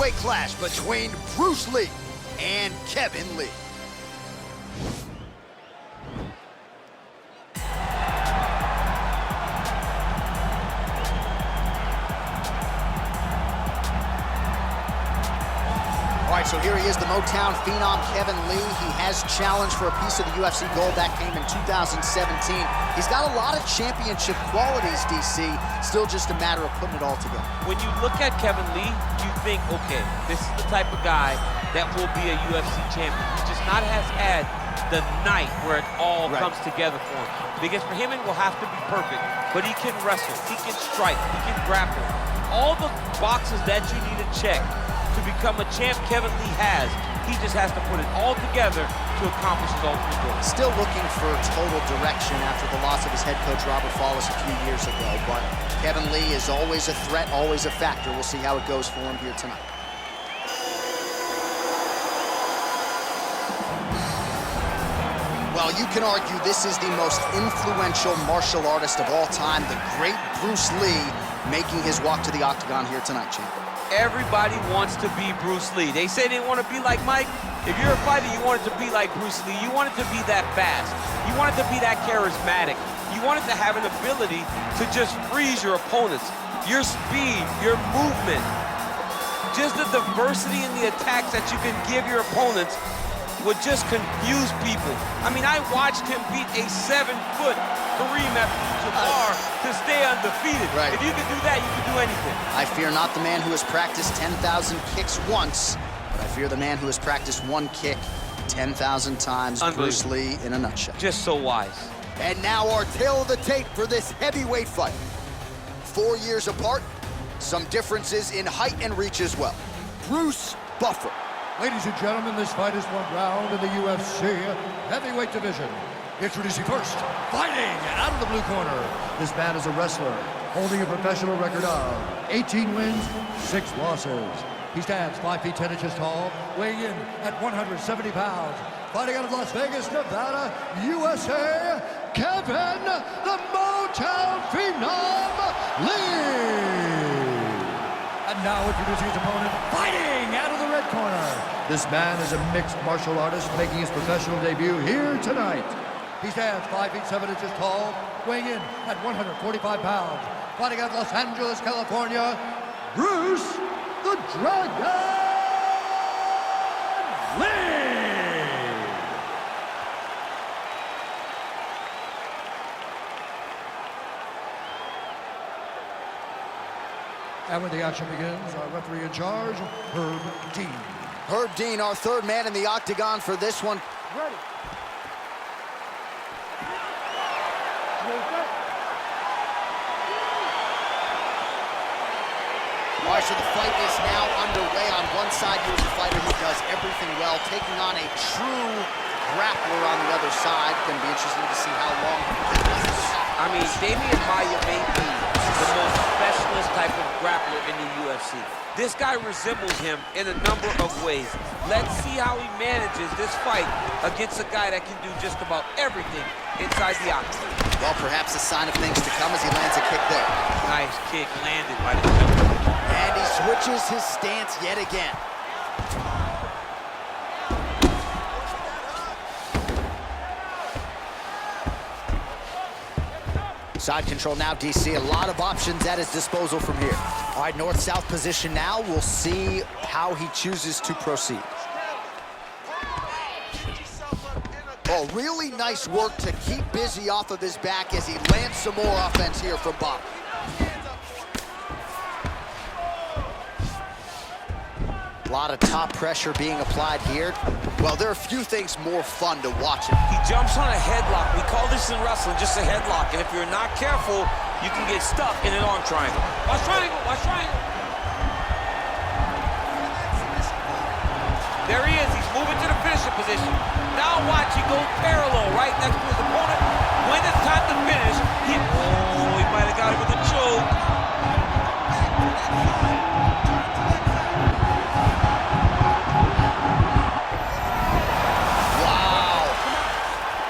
heavyweight clash between Bruce Lee and Kevin Lee. All right, so here he is, the Motown phenom, Kevin Lee. He has challenged for a piece of the UFC gold. That came in 2017. He's got a lot of championship qualities, DC. Still just a matter of putting it all together. When you look at Kevin Lee, you think, okay, this is the type of guy that will be a UFC champion. He just not has had the night where it all comes together for him. Because for him, it will have to be perfect. But he can wrestle, he can strike, he can grapple. All the boxes that you need to check to become a champ Kevin Lee has. He just has to put it all together to accomplish his ultimate goal. Still looking for total direction after the loss of his head coach, Robert Follis, a few years ago. But Kevin Lee is always a threat, always a factor. We'll see how it goes for him here tonight. Well, you can argue this is the most influential martial artist of all time, the great Bruce Lee, making his walk to the octagon here tonight, champ. Everybody wants to be Bruce Lee. They say they want to be like Mike. If you're a fighter, you want it to be like Bruce Lee. You want it to be that fast. You want it to be that charismatic. You want it to have an ability to just freeze your opponents. Your speed, your movement, just the diversity in the attacks that you can give your opponents would just confuse people. I mean, I watched him beat a 7-foot Kareem Abdul-Jabbar to stay undefeated. Right. If you can do that, you can do anything. I fear not the man who has practiced 10,000 kicks once, but I fear the man who has practiced one kick 10,000 times. Bruce Lee in a nutshell. Just so wise. And now our tale of the tape for this heavyweight fight. 4 years apart, some differences in height and reach as well. Bruce Buffer. Ladies and gentlemen, this fight is one round in the UFC heavyweight division. Introducing first, fighting out of the blue corner. This man is a wrestler, holding a professional record of 18 wins, 6 losses. He stands 5 feet 10 inches tall, weighing in at 170 pounds. Fighting out of Las Vegas, Nevada, USA, Kevin the Motown Phenom Lee. And now introducing his opponent, fighting out of the red corner. This man is a mixed martial artist making his professional debut here tonight. He stands 5 feet 7 inches tall, weighing in at 145 pounds. Fighting out of Los Angeles, California, Bruce the Dragon Lee. And when the action begins, our referee in charge, Herb Dean. Herb Dean, our third man in the octagon for this one. Ready. All right, so the fight is now underway. On one side, here's a fighter who does everything well, taking on a true grappler on the other side. Going to be interesting to see how long he can do this. I mean, Damian Maia may be the most specialist type of grappler in the UFC. This guy resembles him in a number of ways. Let's see how he manages this fight against a guy that can do just about everything inside the octagon. Well, perhaps a sign of things to come as he lands a kick there. Nice kick landed by the jumper. And he switches his stance yet again. Side control now, DC. A lot of options at his disposal from here. All right, north-south position now. We'll see how he chooses to proceed. Oh, really nice work to keep busy off of his back as he lands some more offense here from Bob. A lot of top pressure being applied here. Well, there are a few things more fun to watch. He jumps on a headlock. We call this in wrestling just a headlock. And if you're not careful, you can get stuck in an arm triangle. Watch triangle, watch triangle. There he is. He's moving to the finisher position. Now watch, he goes parallel right next to his opponent. When it's time to finish, he might have got him with a choke.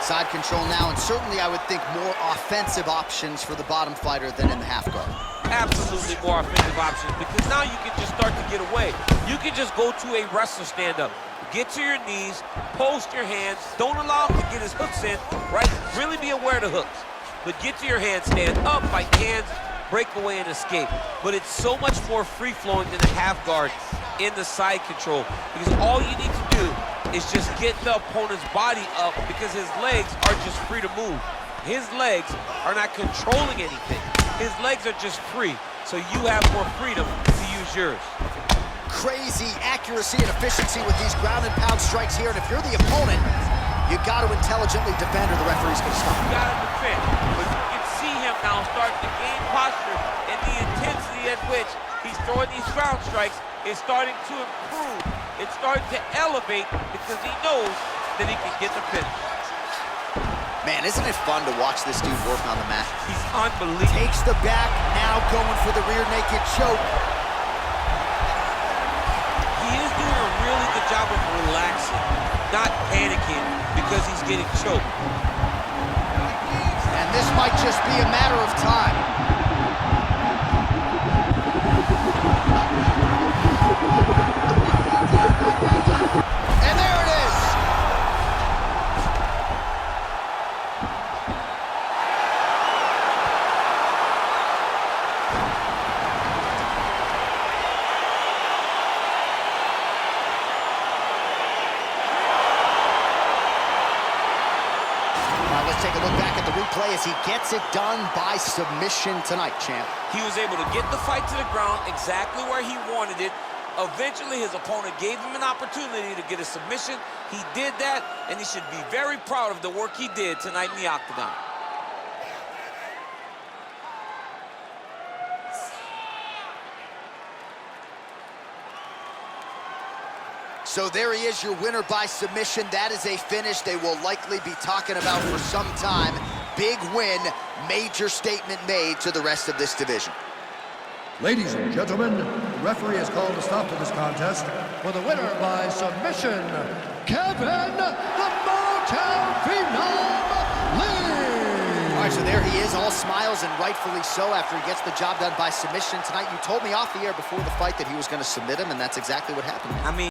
Side control now, and certainly I would think more offensive options for the bottom fighter than in the half guard. absolutely more offensive options because now you can just start to get away. You can just go to a wrestler stand-up. Get to your knees, post your hands, don't allow him to get his hooks in, right? Really be aware of the hooks. But get to your hands, stand up, fight hands, break away and escape. But it's so much more free-flowing than a half guard in the side control because all you need to do is just get the opponent's body up because his legs are just free to move. His legs are not controlling anything. His legs are just free, so you have more freedom to use yours. Crazy accuracy and efficiency with these ground and pound strikes here, and if you're the opponent, you got to intelligently defend or the referee's going to stop. You got to defend, but you can see him now starting to gain posture, and the intensity at which he's throwing these ground strikes is starting to improve. It's starting to elevate because he knows that he can get the finish. Man, isn't it fun to watch this dude work on the mat? He's unbelievable. Takes the back, now going for the rear naked choke. He is doing a really good job of relaxing, not panicking because he's getting choked. And this might just be a matter of time. And there it is. Let's take a look back at the replay as he gets it done by submission tonight, champ. He was able to get the fight to the ground exactly where he wanted it. Eventually, his opponent gave him an opportunity to get a submission. He did that, and he should be very proud of the work he did tonight in the octagon. So there he is, your winner by submission. That is a finish they will likely be talking about for some time. Big win, major statement made to the rest of this division. Ladies and gentlemen, the referee has called a stop to this contest for the winner by submission, Kevin the Motown Phenom Lee. All right, so there he is, all smiles and rightfully so after he gets the job done by submission tonight. You told me off the air before the fight that he was going to submit him, and that's exactly what happened. I mean,